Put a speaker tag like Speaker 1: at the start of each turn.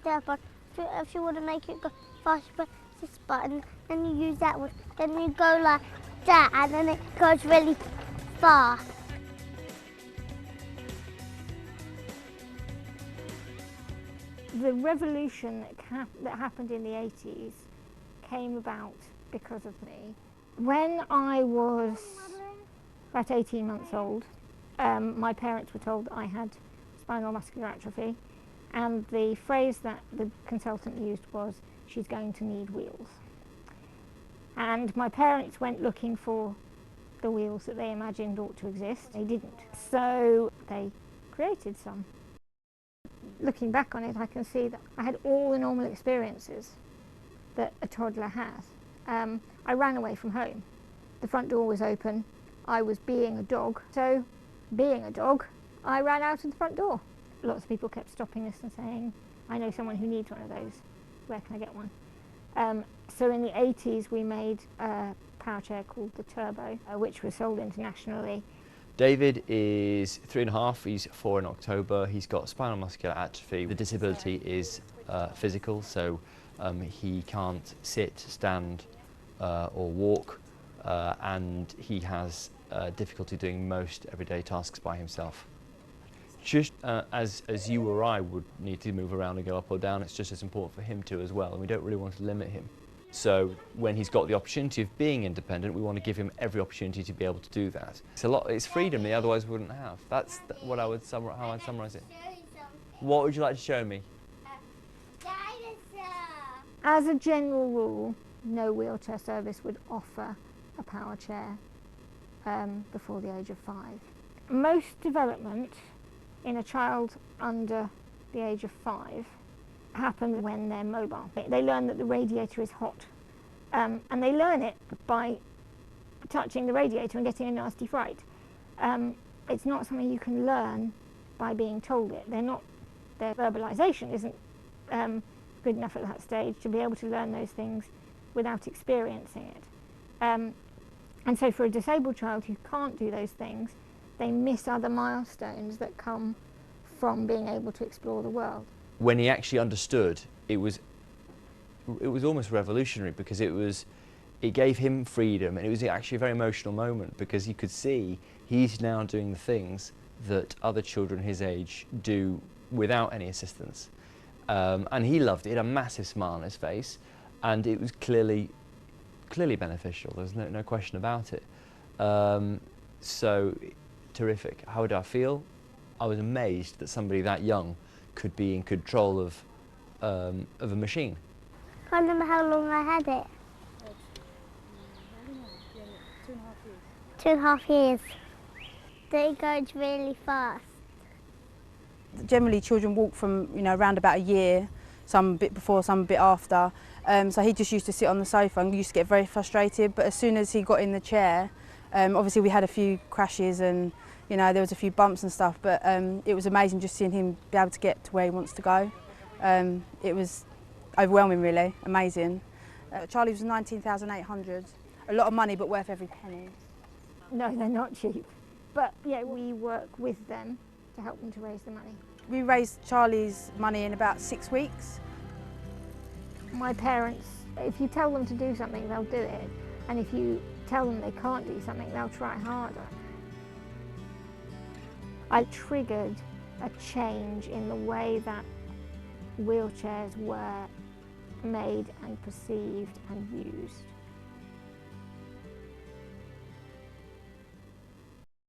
Speaker 1: step on. If you want to make it go faster, press this button, then you use that one. Then you go like that, and then it goes really fast.
Speaker 2: The revolution that happened in the 80s came about because of me. When I was about 18 months old, my parents were told that I had spinal muscular atrophy, and the phrase that the consultant used was, "She's going to need wheels." And my parents went looking for the wheels that they imagined ought to exist. They didn't. So they created some. Looking back on it, I can see that I had all the normal experiences that a toddler has. I ran away from home. The front door was open. I was being a dog. So, being a dog, I ran out of the front door. Lots of people kept stopping us and saying, "I know someone who needs one of those. Where can I get one?" So in the 80s, we made a power chair called the Turbo, which was sold internationally.
Speaker 3: David is 3.5, he's 4 in October, he's got spinal muscular atrophy. The disability is physical, so he can't sit, stand or walk, and he has difficulty doing most everyday tasks by himself. Just as you or I would need to move around and go up or down, it's just as important for him to as well, and we don't really want to limit him. So when he's got the opportunity of being independent, we want to give him every opportunity to be able to do that. It's freedom he otherwise wouldn't have. That's what how I'd summarise it. What would you like to show me?
Speaker 2: As a general rule, no wheelchair service would offer a power chair before the age of 5. Most development in a child under the age of 5 happens when they're mobile. They learn that the radiator is hot, and they learn it by touching the radiator and getting a nasty fright. It's not something you can learn by being told it. Their verbalisation isn't good enough at that stage to be able to learn those things without experiencing it. And so for a disabled child who can't do those things, they miss other milestones that come from being able to explore the world.
Speaker 3: When he actually understood, it was almost revolutionary, because it gave him freedom, and it was actually a very emotional moment, because he could see he's now doing the things that other children his age do without any assistance. And he loved it. He had a massive smile on his face, and it was clearly beneficial. There's no question about it. So terrific. How did I feel? I was amazed that somebody that young could be in control of a machine.
Speaker 1: I can't remember how long I had it. 2.5 years. They go really fast.
Speaker 4: Generally, children walk from around about a year, some a bit before, some a bit after. So he just used to sit on the sofa and used to get very frustrated. But as soon as he got in the chair, obviously we had a few crashes and there was a few bumps and stuff. But it was amazing just seeing him be able to get to where he wants to go. It was overwhelming, really, amazing. Charlie's was 19,800, a lot of money, but worth every penny.
Speaker 2: No, they're not cheap. But yeah, we work with them to help them to raise the money.
Speaker 4: We raised Charlie's money in about 6 weeks.
Speaker 2: My parents, if you tell them to do something, they'll do it. And if you tell them they can't do something, they'll try harder. I triggered a change in the way that wheelchairs were made and perceived and used.